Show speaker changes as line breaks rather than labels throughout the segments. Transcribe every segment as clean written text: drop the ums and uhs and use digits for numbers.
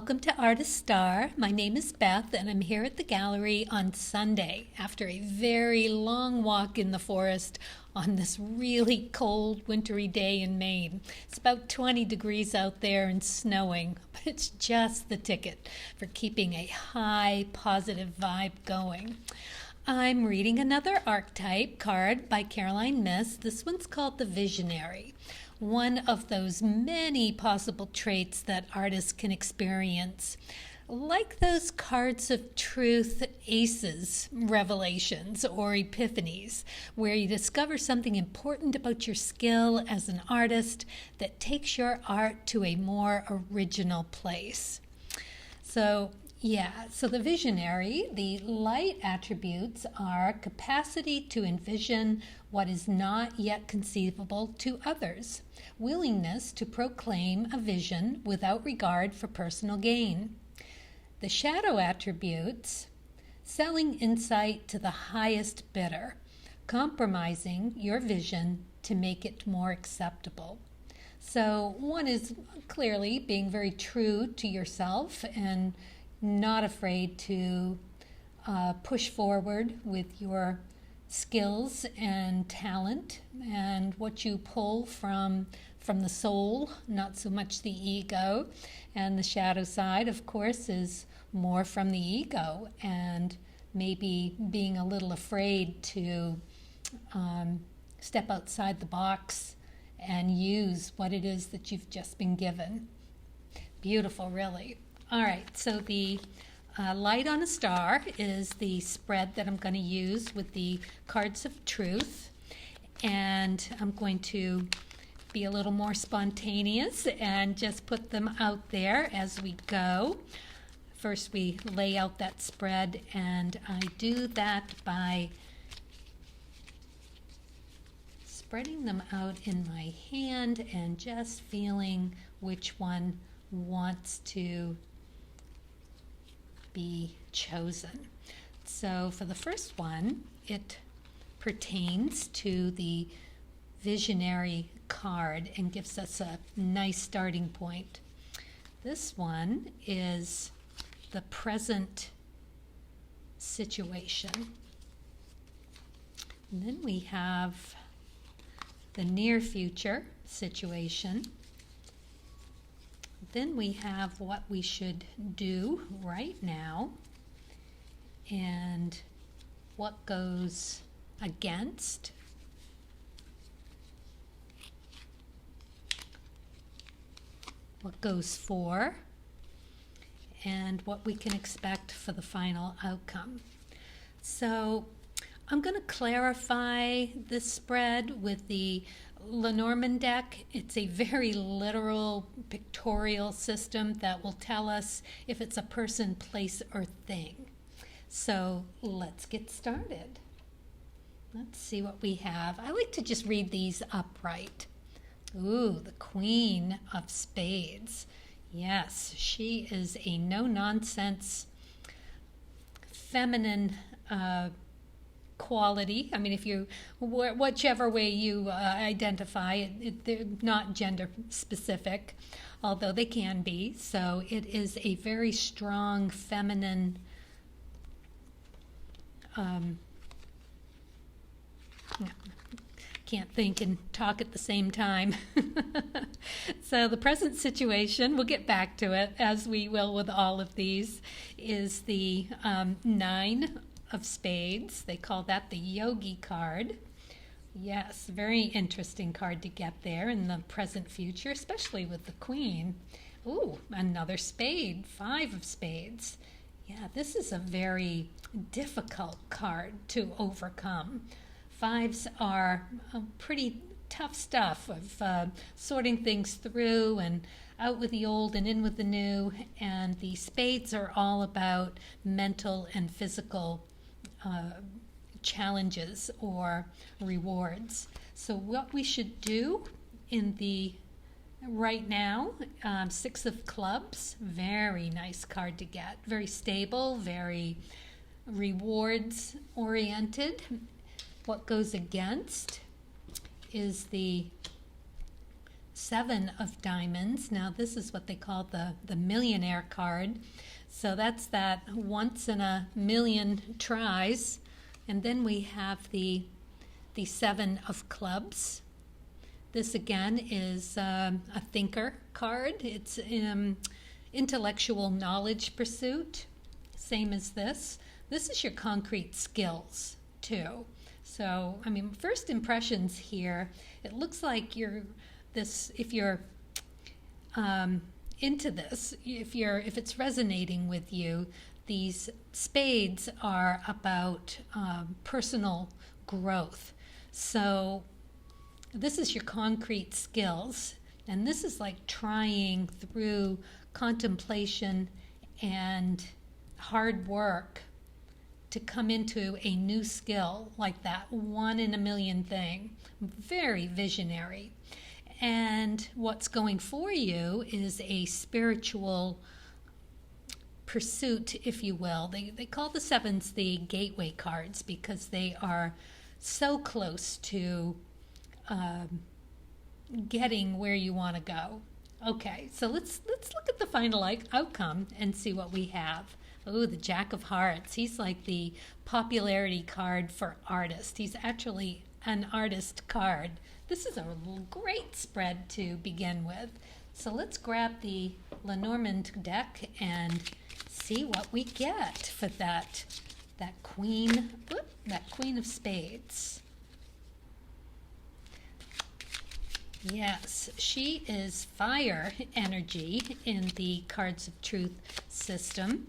welcome to Artist Star. My name is Beth and I'm here at the gallery on Sunday after a very long walk in the forest on this really cold wintry day in Maine. It's about 20 degrees out there and snowing, but it's just the ticket for keeping a high positive vibe going. I'm reading another Archetype card by Myss. This one's called The Visionary. One of those many possible traits that artists can experience. Like those cards of truth, aces, revelations, or epiphanies, where you discover something important about your skill as an artist that takes your art to a more original place. So the visionary, the light attributes are capacity to envision what is not yet conceivable to others, willingness to proclaim a vision without regard for personal gain. The shadow attributes, selling insight to the highest bidder, compromising your vision to make it more acceptable. So one is clearly being very true to yourself and not afraid to push forward with your skills and talent and what you pull from the soul, not so much the ego. And the shadow side, of course, is more from the ego and maybe being a little afraid to step outside the box and use what it is that you've just been given. Beautiful, really. All right, so the light on a star is the spread that I'm going to use with the cards of truth, and I'm going to be a little more spontaneous and just put them out there as we go. First we lay out that spread, and I do that by spreading them out in my hand and just feeling which one wants to be chosen. So for the first one, it pertains to the visionary card and gives us a nice starting point. This one is the present situation. And then we have the near future situation. Then we have what we should do right now and what goes against, what goes for, and what we can expect for the final outcome. So I'm going to clarify this spread with the Lenormand deck. It's a very literal pictorial system that will tell us if it's a person, place, or thing. So let's get started. Let's see what we have. I like to just read these upright. Ooh, the Queen of Spades. Yes, she is a no-nonsense, feminine quality. I mean, if you, whichever way you identify, they're not gender specific, although they can be. So it is a very strong feminine can't think and talk at the same time. So the present situation, we'll get back to it as we will with all of these, is the Nine of Spades. They call that the Yogi card. Yes, very interesting card to get there in the present future, especially with the Queen. Ooh, another spade, Five of Spades. Yeah, this is a very difficult card to overcome. Fives are pretty tough stuff of sorting things through and out with the old and in with the new, and the spades are all about mental and physical challenges or rewards. So what we should do in the right now, Six of Clubs, very nice card to get, very stable, very rewards oriented. What goes against is the seven of diamonds. Now this is what they call the millionaire card. So that's that once in a million tries. And then we have the seven of clubs. This again is a thinker card. It's intellectual knowledge pursuit, same as this. This is your concrete skills too. So, I mean, first impressions here, it looks like if you're into this, if it's resonating with you, these spades are about personal growth. So this is your concrete skills, and this is like trying through contemplation and hard work to come into a new skill like that one in a million thing. Very visionary. And what's going for you is a spiritual pursuit, if you will. They call the sevens the gateway cards because they are so close to getting where you want to go. Okay, so let's look at the final outcome and see what we have. Oh, the Jack of Hearts. He's like the popularity card for artists. He's actually an artist card. This is a great spread to begin with. So let's grab the Lenormand deck and see what we get for that queen of spades. Yes, she is fire energy in the Cards of Truth system.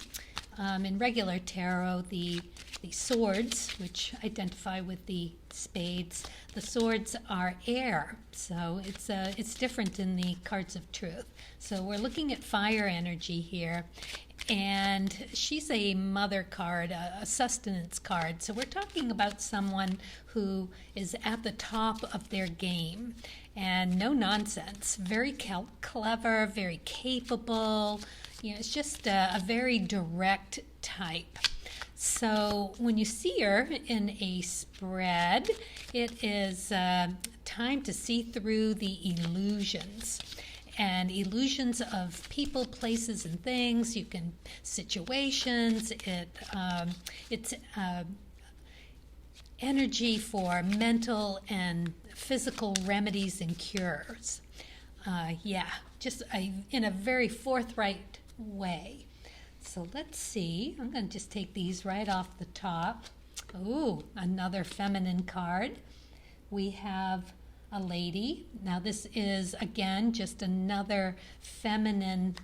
In regular tarot, the swords, which identify with the spades, the swords are air, so it's different in the Cards of Truth. So we're looking at fire energy here, and she's a mother card, a sustenance card. So we're talking about someone who is at the top of their game, and no nonsense, very clever, very capable. You know, it's just a very direct type. So when you see her in a spread, it is time to see through the illusions. And illusions of people, places, and things. You can situations. It's energy for mental and physical remedies and cures. Just in a very forthright way. So let's see. I'm going to just take these right off the top. Ooh, another feminine card. We have a lady. Now this is, again, just another feminine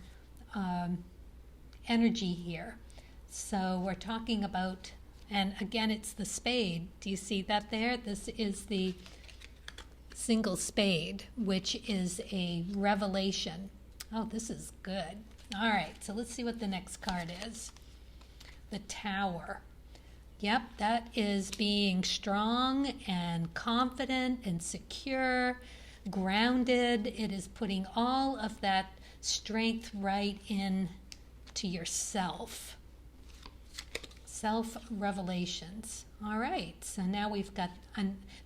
energy here. So we're talking about, and again, it's the spade. Do you see that there? This is the single spade, which is a revelation. Oh, this is good. All right, so let's see what the next card is. The Tower. Yep, that is being strong and confident and secure, grounded. It is putting all of that strength right in to yourself. Self-revelations. All right, so now we've got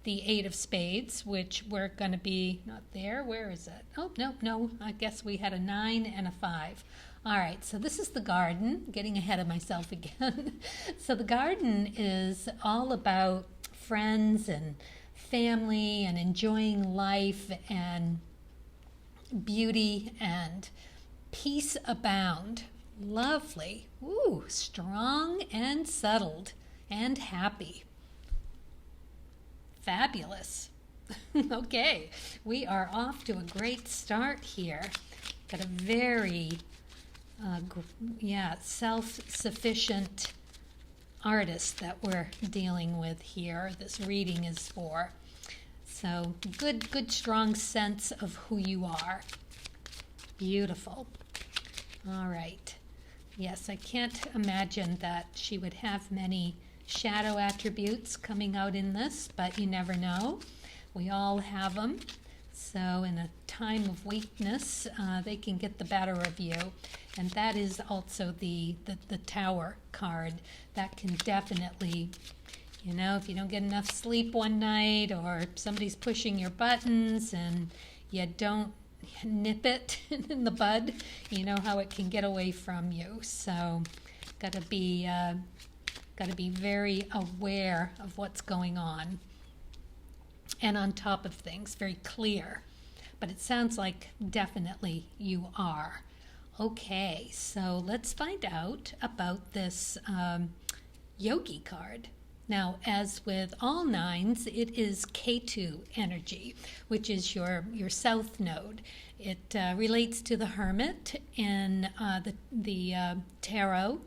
the Eight of Spades, which we're going to be, not there, where is it? Oh, no, I guess we had a 9 and a 5. All right, so this is the garden, getting ahead of myself again. So the garden is all about friends and family and enjoying life and beauty and peace abound. Lovely. Ooh, strong and settled and happy. Fabulous. Okay, we are off to a great start here. Got a very self-sufficient artist that we're dealing with here. This reading is for. So good strong sense of who you are. Beautiful. All right. Yes, I can't imagine that she would have many shadow attributes coming out in this, but you never know. We all have them. So in a time of weakness, they can get the better of you. And that is also the Tower card. That can definitely, if you don't get enough sleep one night or somebody's pushing your buttons and you don't nip it in the bud. You know how it can get away from you. So got to be very aware of what's going on and on top of things, very clear. But it sounds like definitely you are. Okay, so let's find out about this yogi card. Now, as with all nines, it is K2 energy, which is your south node. It relates to the hermit in the tarot,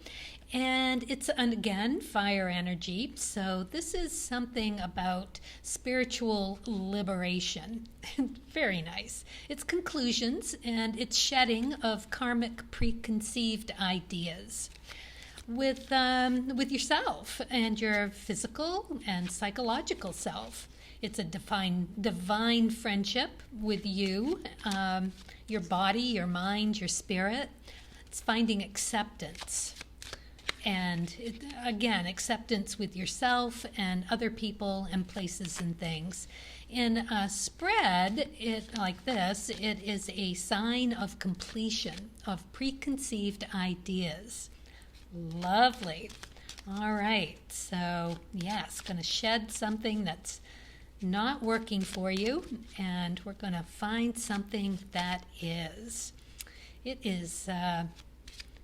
and it's, again, fire energy. So this is something about spiritual liberation. Very nice. It's conclusions, and it's shedding of karmic preconceived ideas with yourself and your physical and psychological self. It's a divine friendship with you, your body, your mind, your spirit. It's finding acceptance. And again, acceptance with yourself and other people and places and things. In a spread like this, it is a sign of completion of preconceived ideas. Lovely. All right. So, yes, going to shed something that's not working for you, and we're going to find something that is. It is,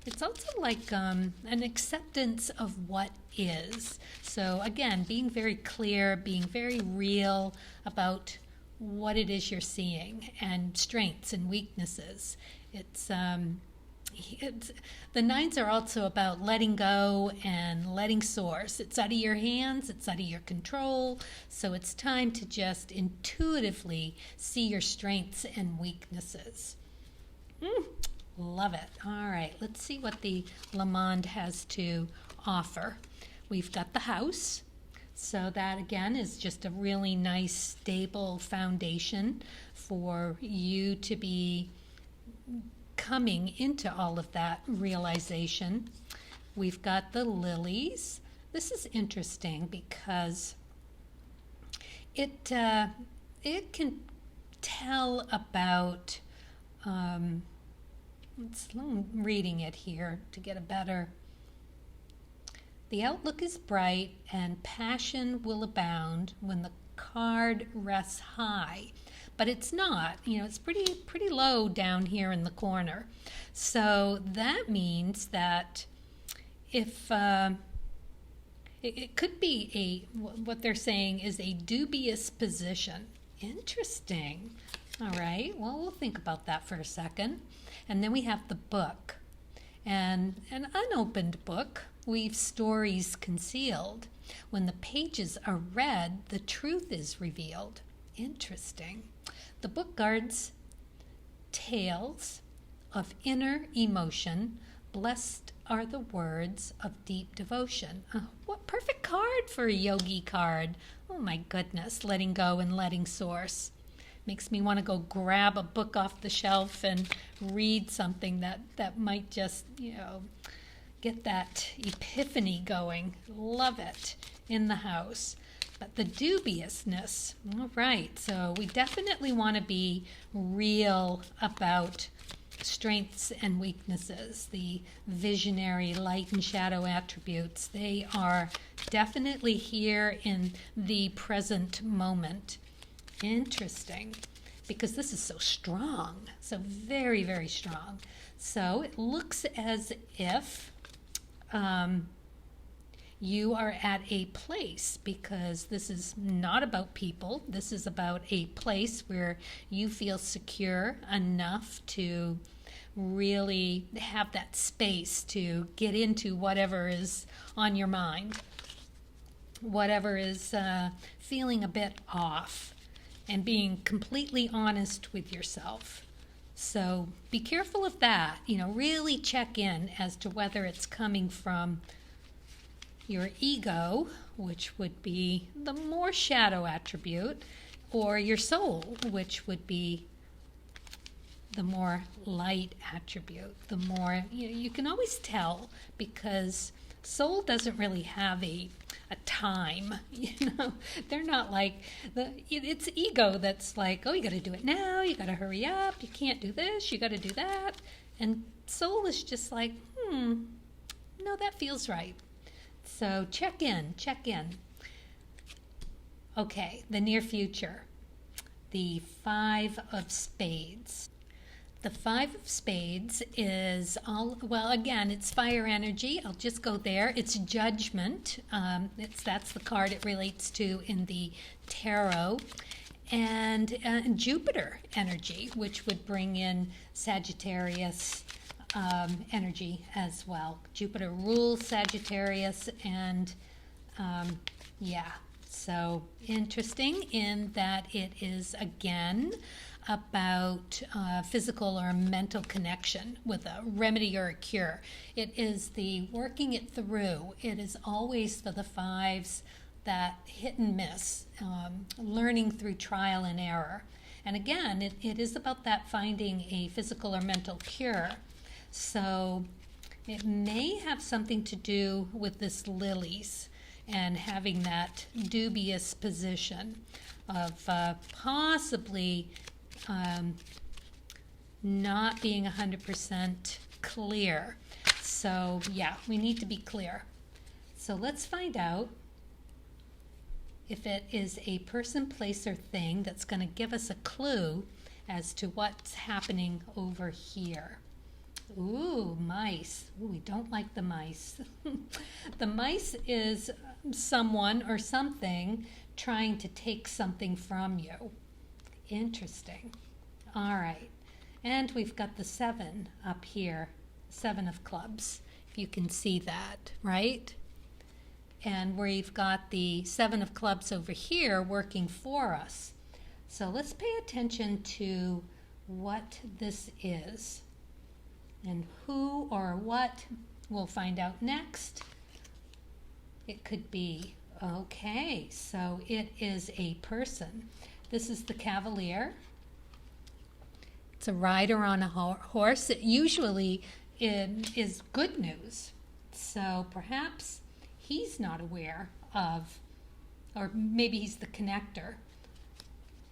it's also like an acceptance of what is. So, again, being very clear, being very real about what it is you're seeing, and strengths and weaknesses. The nines are also about letting go and letting source. It's out of your hands, it's out of your control, so it's time to just intuitively see your strengths and weaknesses. Love it. All right, let's see what the Lenormand has to offer. We've got the house, so that again is just a really nice, stable foundation for you to be coming into all of that realization. We've got the lilies. This is interesting because it can tell about, I'm reading it here to get a better. The outlook is bright and passion will abound when the card rests high. But it's not, it's pretty low down here in the corner. So that means that if it could be what they're saying is a dubious position. Interesting. All right, well, we'll think about that for a second. And then we have the book. And an unopened book weaves stories concealed. When the pages are read, the truth is revealed. Interesting. The book guards tales of inner emotion. Blessed are the words of deep devotion. What perfect card for a yogi card. Oh my goodness, letting go and letting source. Makes me want to go grab a book off the shelf and read something that might just, get that epiphany going. Love it in the house. But the dubiousness, all right, so we definitely want to be real about strengths and weaknesses, the visionary light and shadow attributes. They are definitely here in the present moment. Interesting, because this is so strong, so very, very strong. So it looks as if you are at a place, because this is not about people. This is about a place where you feel secure enough to really have that space to get into whatever is on your mind, whatever is feeling a bit off, and being completely honest with yourself. So be careful of that. Really check in as to whether it's coming from your ego, which would be the more shadow attribute, or your soul, which would be the more light attribute. The more, you can always tell, because soul doesn't really have a a time. They're not like it's ego that's like, oh, you got to do it now, you got to hurry up, you can't do this, you got to do that. And soul is just like, no, that feels right. So check in. Okay, the near future. The 5 of Spades. The 5 of Spades is again, it's fire energy. I'll just go there. It's judgment. That's the card it relates to in the tarot. And Jupiter energy, which would bring in Sagittarius energy as well. Jupiter rules Sagittarius, and so interesting in that it is, again, about physical or mental connection with a remedy or a cure. It is the working it through. It is always for the 5s that hit and miss, learning through trial and error. And again, it is about that finding a physical or mental cure. So it may have something to do with this lilies and having that dubious position of possibly not being 100% clear. So yeah, we need to be clear. So let's find out if it is a person, place, or thing that's going to give us a clue as to what's happening over here. Ooh, mice. Ooh, we don't like the mice. The mice is someone or something trying to take something from you. Interesting. All right. And we've got the 7 up here, 7 of clubs, if you can see that, right? And we've got the 7 of clubs over here working for us. So let's pay attention to what this is. And who or what we'll find out next. It could be, okay, so it is a person. This is the Cavalier. It's a rider on a horse. It usually is good news. So perhaps he's not aware of, or maybe he's the connector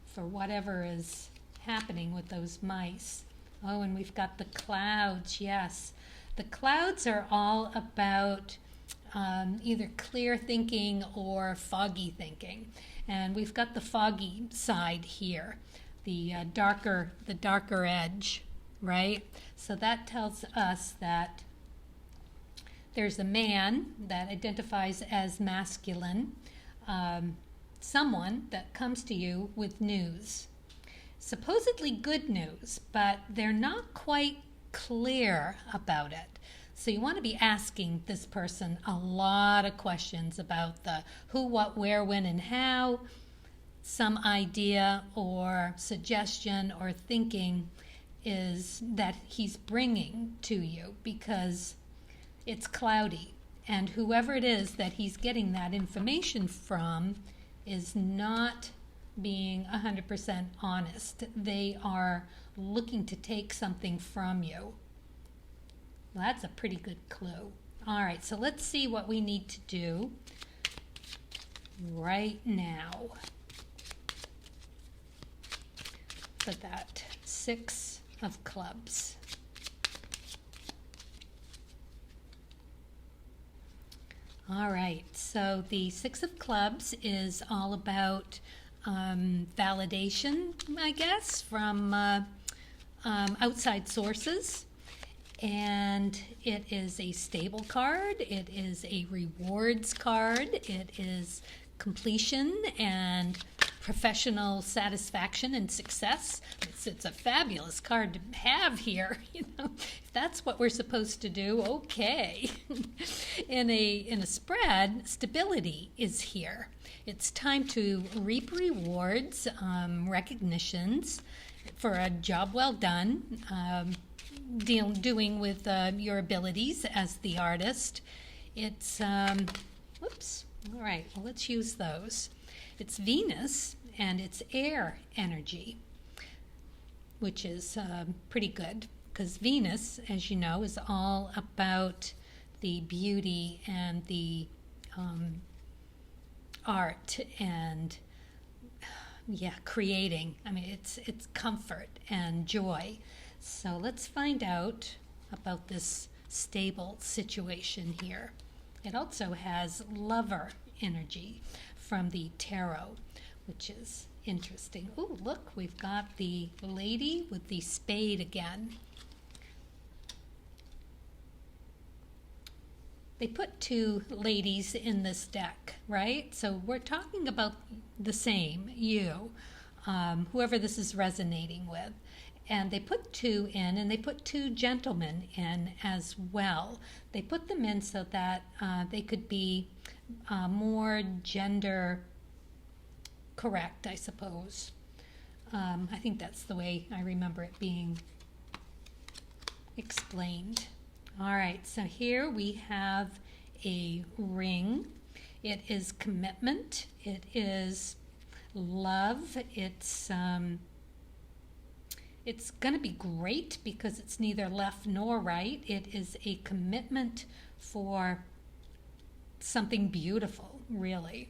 for whatever is happening with those mice. Oh, and we've got the clouds, yes. The clouds are all about either clear thinking or foggy thinking. And we've got the foggy side here, the darker edge, right? So that tells us that there's a man that identifies as masculine, someone that comes to you with news. Supposedly good news, but they're not quite clear about it. So you want to be asking this person a lot of questions about the who, what, where, when, and how. Some idea or suggestion or thinking is that he's bringing to you because it's cloudy. And whoever it is that he's getting that information from is not being 100% honest. They are looking to take something from you. Well, that's a pretty good clue. All right, so let's see what we need to do right now for that 6 of clubs. All right, so the 6 of clubs is all about validation, I guess, from outside sources. And it is a stable card. It is a rewards card. It is completion and professional satisfaction and success. It's a fabulous card to have here. If that's what we're supposed to do, okay. In a spread, stability is here. It's time to reap rewards, recognitions for a job well done. Doing with your abilities as the artist. It's, whoops, all right, well, let's use those. It's Venus, and it's air energy, which is pretty good, because Venus, as you know, is all about the beauty and the art and creating. I mean, it's comfort and joy. So let's find out about this stable situation here. It also has lover energy from the tarot, which is interesting. Oh, look, we've got the lady with the spade again. They put two ladies in this deck, right? So we're talking about the same, you, whoever this is resonating with. And they put two in, and they put two gentlemen in as well. They put them in so that they could be more gender correct, I suppose. I think that's the way I remember it being explained. All right, so here we have a ring. It is commitment. It is love. It's going to be great because it's neither left nor right. It is a commitment for something beautiful, really.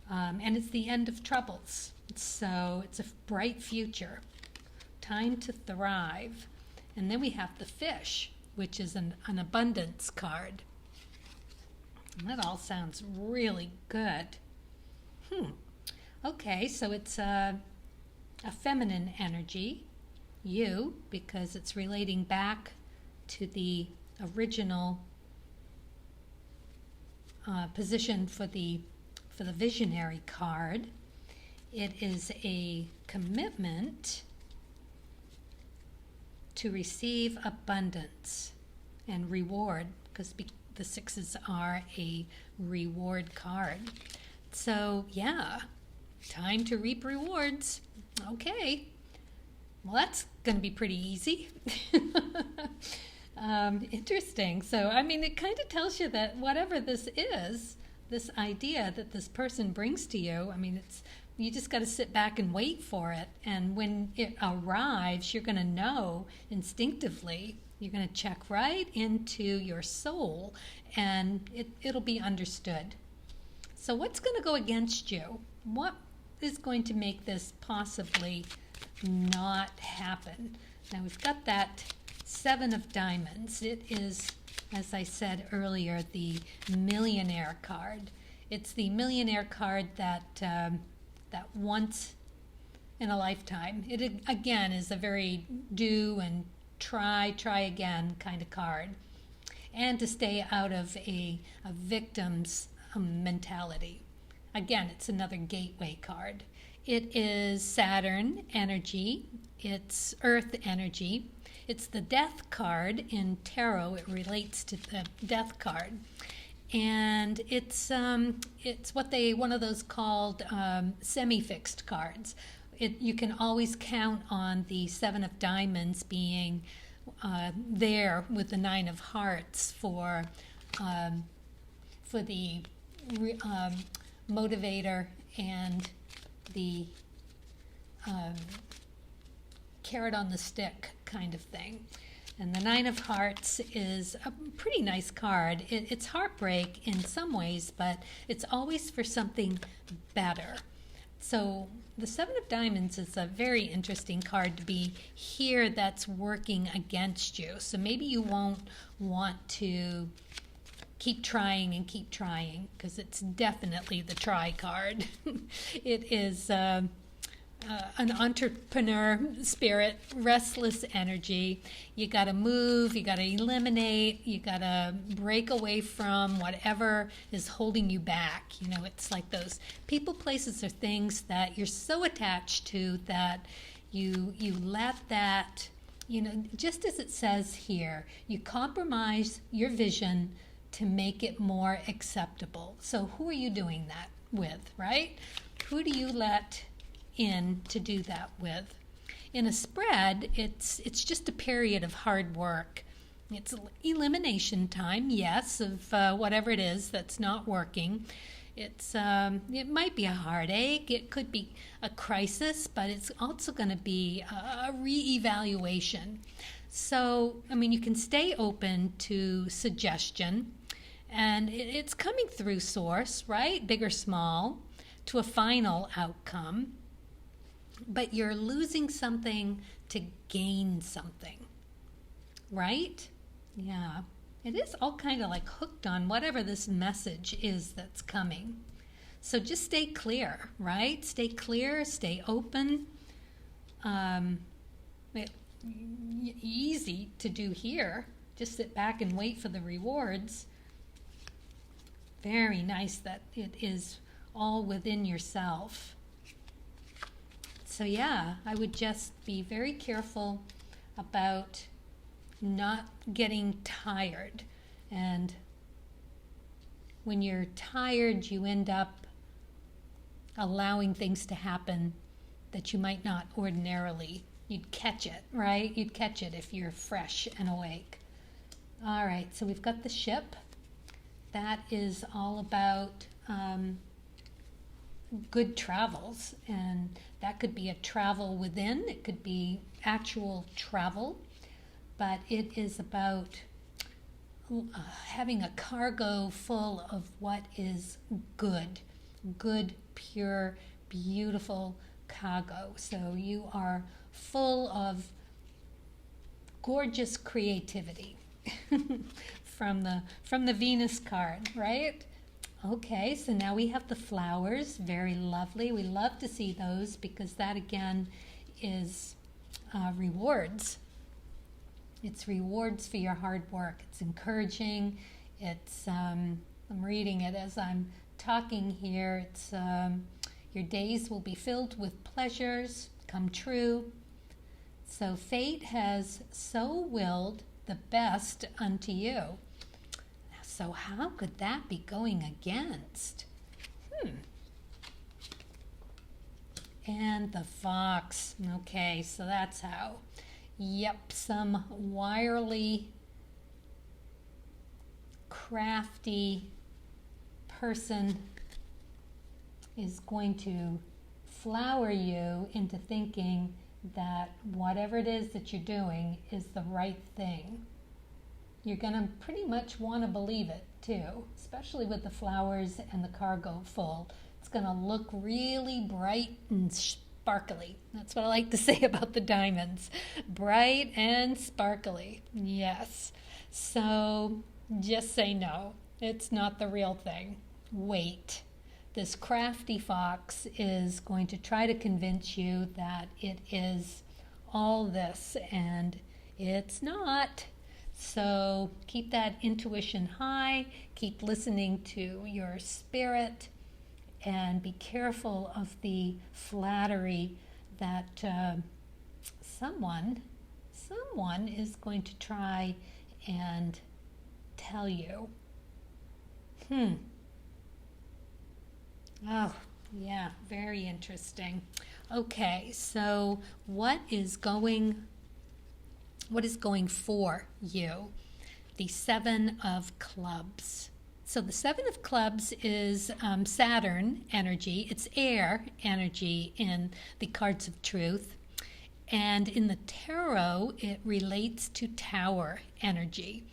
And it's the end of troubles. So it's a bright future. Time to thrive. And then we have the fish, which is an abundance card. And that all sounds really good. Okay, so it's a feminine energy. You, because it's relating back to the original position for the visionary card. It is a commitment to receive abundance and reward, because the sixes are a reward card. So yeah, time to reap rewards. Okay. Well, that's going to be pretty easy. Interesting. So, I mean, it kind of tells you that whatever this is, this idea that this person brings to you, I mean, you just got to sit back and wait for it. And when it arrives, you're going to know instinctively. You're going to check right into your soul, and it'll be understood. So what's going to go against you? What is going to make this possibly not happen? Now we've got that Seven of Diamonds. It is, as I said earlier, the millionaire card. It's the millionaire card that once in a lifetime. It again is a very do and try again kind of card, and to stay out of a victim's mentality. Again, it's another gateway card. It is Saturn energy. It's Earth energy. It's the Death card in tarot. It relates to the Death card, and it's one of those called semi-fixed cards. You can always count on the Seven of Diamonds being there with the Nine of Hearts for the motivator and the carrot on the stick kind of thing. And the Nine of Hearts is a pretty nice card. It's heartbreak in some ways, but it's always for something better. So the Seven of Diamonds is a very interesting card to be here that's working against you. So maybe you won't want to keep trying because it's definitely the try card. It is an entrepreneur spirit, restless energy. You got to move, you got to eliminate, you got to break away from whatever is holding you back. You know, it's like those people, places, or things that you're so attached to that you let that, you know, just as it says here, you compromise your vision to make it more acceptable. So who are you doing that with, right? Who do you let in to do that with? In a spread, it's just a period of hard work. It's elimination time, yes, of whatever it is that's not working. It might be a heartache, it could be a crisis, but it's also going to be a reevaluation. So, I mean, you can stay open to suggestion, And it's coming through source, right? Big or small, to a final outcome. But you're losing something to gain something, right? Yeah. It is all kind of like hooked on whatever this message is that's coming. So just stay clear, right? Stay clear, stay open. Easy to do here. Just sit back and wait for the rewards. Very nice that it is all within yourself. So yeah, I would just be very careful about not getting tired. And when you're tired, you end up allowing things to happen that you might not ordinarily. You'd catch it, right? You'd catch it if you're fresh and awake. All right, so we've got the ship. That is all about good travels, and that could be a travel within, it could be actual travel, but it is about having a cargo full of what is good, pure, beautiful cargo. So you are full of gorgeous creativity from the Venus card, right? Okay, so now we have the flowers. Very lovely. We love to see those because that again is rewards. It's rewards for your hard work. It's encouraging. It's I'm reading it as I'm talking here. It's your days will be filled with pleasures, come true. So fate has so willed the best unto you. So how could that be going against? And the fox. Okay, so that's how. Yep, some wirely, crafty person is going to flower you into thinking that whatever it is that you're doing is the right thing. You're going to pretty much want to believe it too, especially with the flowers and the cargo full. It's going to look really bright and sparkly. That's what I like to say about the diamonds. Bright and sparkly. Yes. So just say no. It's not the real thing. Wait. This crafty fox is going to try to convince you that it is all this, and it's not. So keep that intuition high, keep listening to your spirit, and be careful of the flattery that someone is going to try and tell you. Oh, yeah, very interesting. Okay, so what is going for you? The Seven of Clubs. So the Seven of Clubs is Saturn energy. It's air energy in the cards of truth. And in the tarot, it relates to Tower energy.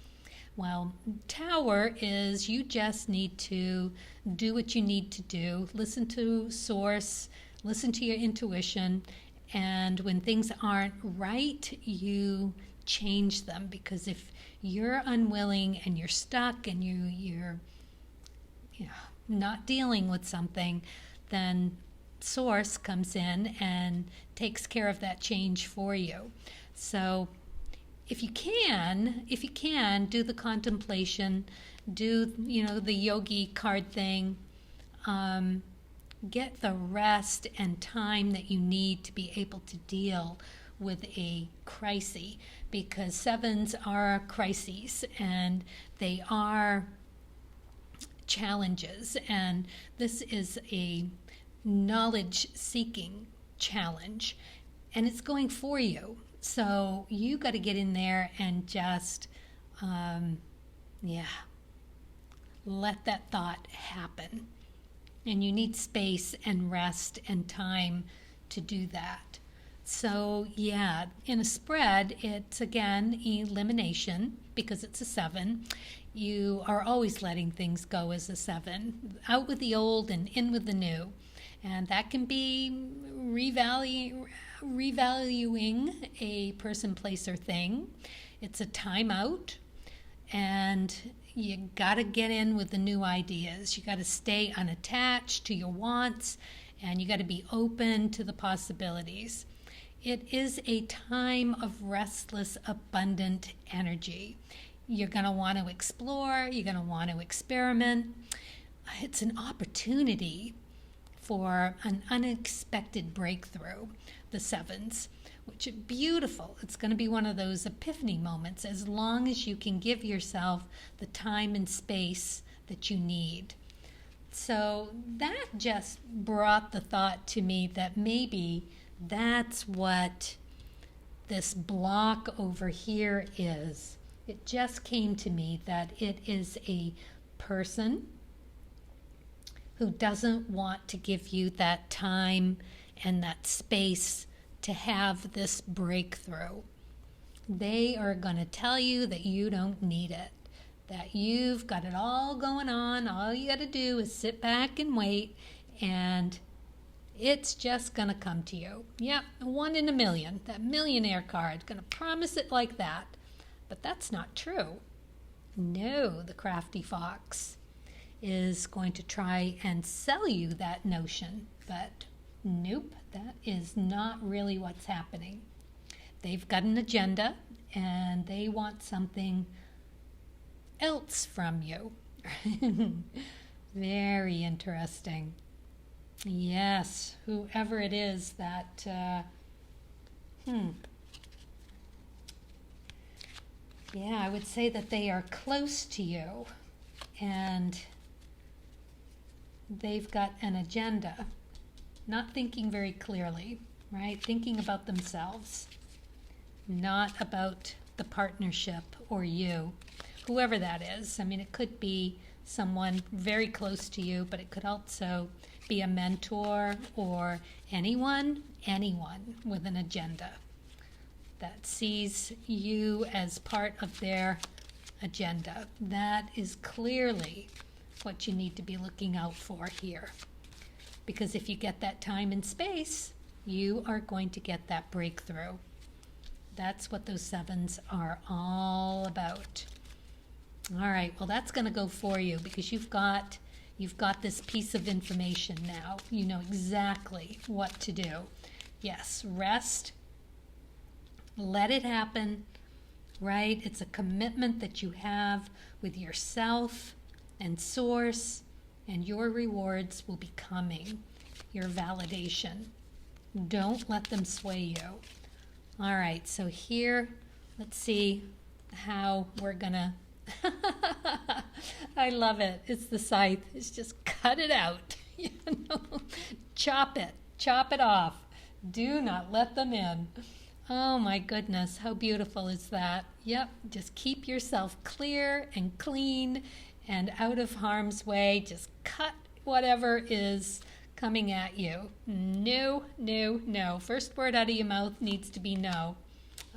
Well, Tower is you just need to do what you need to do. Listen to source, listen to your intuition, and when things aren't right, you change them. Because if you're unwilling and you're stuck and you're not dealing with something, then source comes in and takes care of that change for you. So if you can do the contemplation, do the yogi card thing, get the rest and time that you need to be able to deal with a crisis, because sevens are crises and they are challenges, and this is a knowledge-seeking challenge, and it's going for you. So you got to get in there and just, let that thought happen. And you need space and rest and time to do that. So, yeah, in a spread, it's again elimination because it's a 7. You are always letting things go as a 7. Out with the old and in with the new. And that can be revaluing a person, place, or thing. It's a timeout. And you got to get in with the new ideas. You got to stay unattached to your wants, and you got to be open to the possibilities. It is a time of restless, abundant energy. You're going to want to explore. You're going to want to experiment. It's an opportunity for an unexpected breakthrough, the 7s, which are beautiful. It's going to be one of those epiphany moments as long as you can give yourself the time and space that you need. So that just brought the thought to me that maybe that's what this block over here is. It just came to me that it is a person who doesn't want to give you that time and that space to have this breakthrough. They are going to tell you that you don't need it, that you've got it all going on. All you got to do is sit back and wait, and it's just going to come to you. Yeah, 1 in a million, that millionaire card, going to promise it like that. But that's not true. No, the crafty fox is going to try and sell you that notion, but nope, that is not really what's happening. They've got an agenda, and they want something else from you. Very interesting. Yes, whoever it is that, yeah, I would say that they are close to you, and they've got an agenda, not thinking very clearly, right? Thinking about themselves, not about the partnership or you, whoever that is. I mean, it could be someone very close to you, but it could also be a mentor or anyone with an agenda that sees you as part of their agenda. That is clearly what you need to be looking out for here. Because if you get that time and space, you are going to get that breakthrough. That's what those 7s are all about. All right, well, that's going to go for you because you've got this piece of information now. You know exactly what to do. Yes, rest. Let it happen, right? It's a commitment that you have with yourself and source, and your rewards will be coming, your validation. Don't let them sway you. All right, so here, let's see how we're gonna, I love it. It's the scythe. It's just cut it out, you know, chop it off. Do not let them in. Oh my goodness, how beautiful is that? Yep, just keep yourself clear and clean and out of harm's way. Just cut whatever is coming at you. No, no, no. First word out of your mouth needs to be no.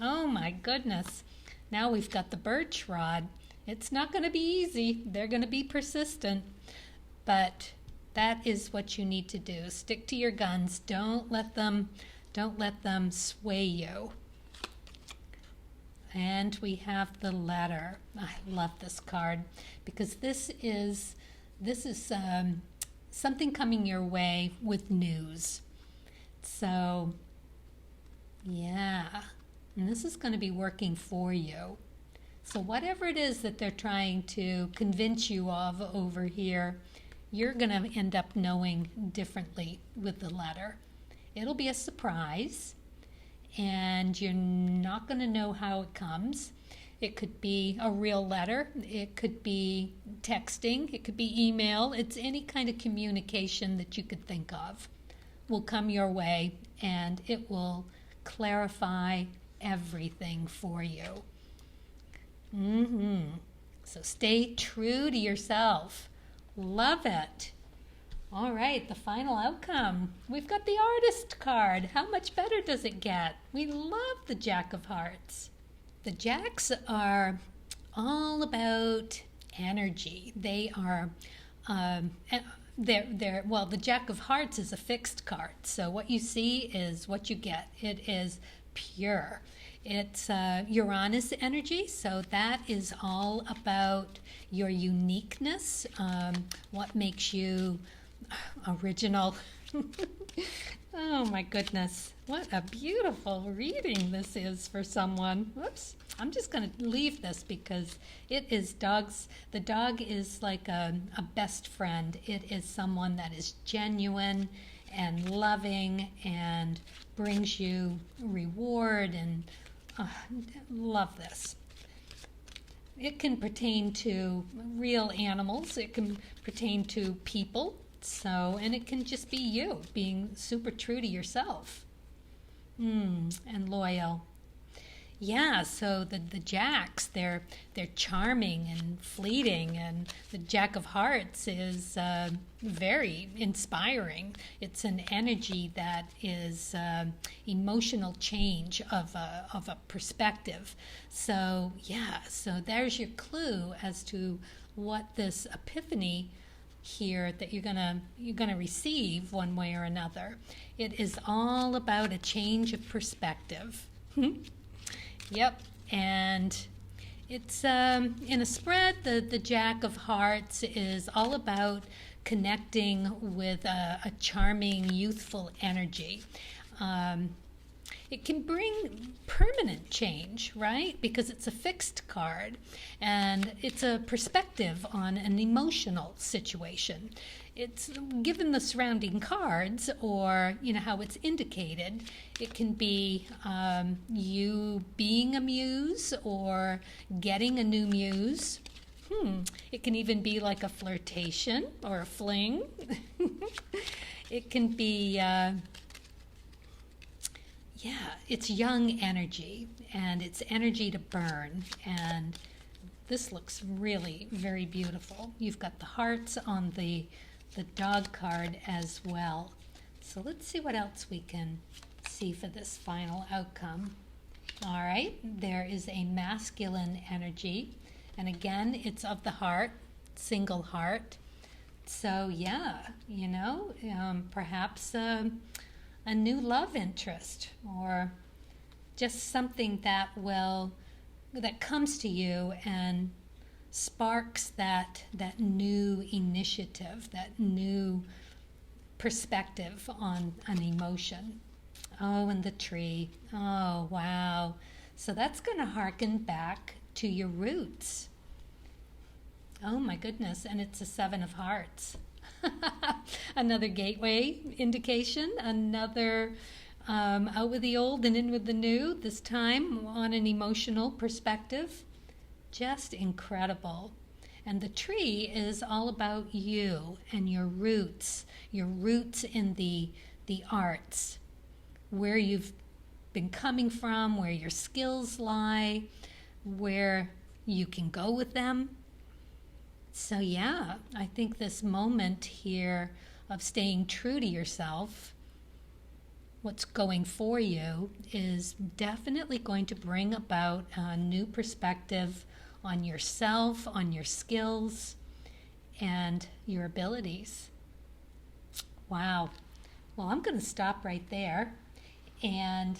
Oh my goodness. Now we've got the birch rod. It's not going to be easy. They're going to be persistent. But that is what you need to do. Stick to your guns. Don't let them sway you. And we have the Letter. I love this card because this is something coming your way with news. So, yeah, and this is going to be working for you. So whatever it is that they're trying to convince you of over here, you're going to end up knowing differently with the Letter. It'll be a surprise, and you're not going to know how it comes. It could be a real letter. It could be texting. It could be email. It's any kind of communication that you could think of will come your way, and it will clarify everything for you. So stay true to yourself. Love it. All right, the final outcome. We've got the artist card. How much better does it get? We love the Jack of Hearts. The Jacks are all about energy. They are, well, the Jack of Hearts is a fixed card. So what you see is what you get. It is pure. It's Uranus energy, so that is all about your uniqueness, what makes you original. Oh my goodness, what a beautiful reading this is for someone. Whoops, I'm just going to leave this because it is dogs. The dog is like a best friend. It is someone that is genuine and loving and brings you reward, and love this. It can pertain to real animals. It can pertain to people. So, and it can just be you being super true to yourself. And loyal. Yeah, so the Jacks, they're charming and fleeting, and the Jack of Hearts is very inspiring. It's an energy that is emotional change of a perspective. So yeah, so there's your clue as to what this epiphany here that you're gonna receive one way or another. It is all about a change of perspective. Yep, and it's in a spread. The Jack of Hearts is all about connecting with a charming, youthful energy. It can bring permanent change, right? Because it's a fixed card, and it's a perspective on an emotional situation. It's given the surrounding cards, or how it's indicated. It can be you being a muse or getting a new muse. It can even be like a flirtation or a fling. It can be. Yeah, it's young energy, and it's energy to burn, and this looks really very beautiful. You've got the hearts on the dog card as well. So let's see what else we can see for this final outcome. All right, there is a masculine energy, and again, it's of the heart, single heart. So yeah, perhaps a new love interest, or just something that comes to you and sparks that new initiative, that new perspective on an emotion. Oh, and the tree. Oh, wow. So that's going to harken back to your roots. Oh my goodness, and it's a 7 of Hearts. Another gateway indication, another out with the old and in with the new, this time on an emotional perspective. Just incredible. And the tree is all about you and your roots in the arts, where you've been coming from, where your skills lie, where you can go with them. So yeah, I think this moment here of staying true to yourself, what's going for you, is definitely going to bring about a new perspective on yourself, on your skills, and your abilities. Wow. Well, I'm going to stop right there, and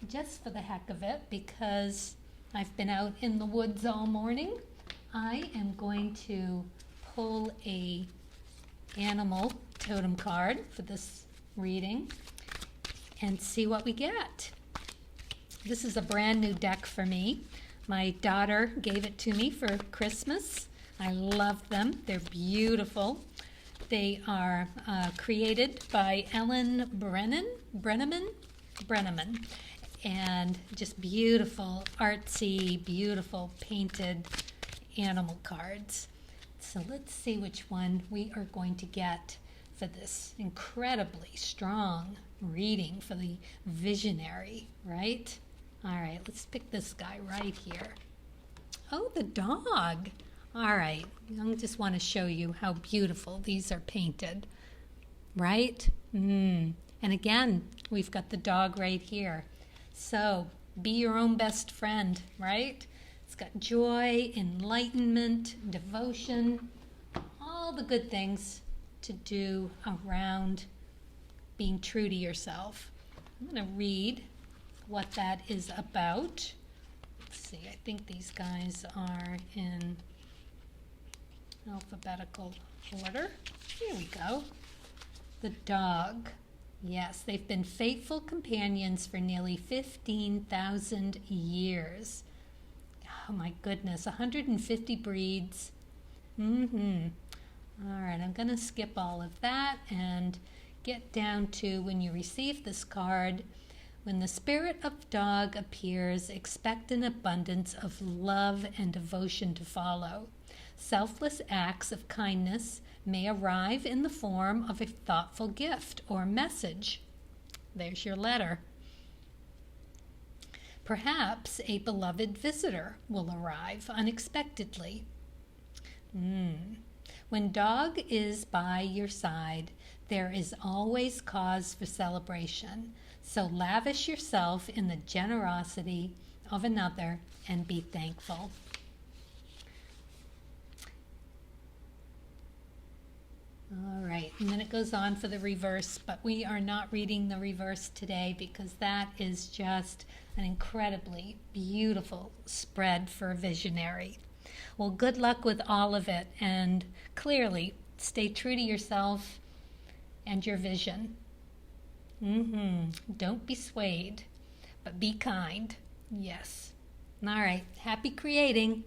just for the heck of it, because I've been out in the woods all morning, I am going to pull a animal totem card for this reading and see what we get. This is a brand new deck for me. My daughter gave it to me for Christmas. I love them. They're beautiful. They are created by Ellen Brenneman, and just beautiful, artsy, beautiful painted animal cards. So let's see which one we are going to get for this incredibly strong reading for the visionary, right? All right, let's pick this guy right here. Oh, the dog. All right, I just want to show you how beautiful these are painted. right? And again, we've got the dog right here. So be your own best friend, right? It's got joy, enlightenment, devotion, all the good things to do around being true to yourself. I'm going to read what that is about. Let's see, I think these guys are in alphabetical order. Here we go. The dog. Yes, they've been faithful companions for nearly 15,000 years. Oh my goodness, 150 breeds. All right, I'm going to skip all of that and get down to when you receive this card. When the spirit of dog appears, expect an abundance of love and devotion to follow. Selfless acts of kindness may arrive in the form of a thoughtful gift or message. There's your letter. Perhaps a beloved visitor will arrive unexpectedly. When dog is by your side, there is always cause for celebration. So lavish yourself in the generosity of another and be thankful. All right, and then it goes on for the reverse, but we are not reading the reverse today because that is just an incredibly beautiful spread for a visionary. Well, good luck with all of it, and clearly stay true to yourself and your vision. Don't be swayed, but be kind. Yes. All right, happy creating.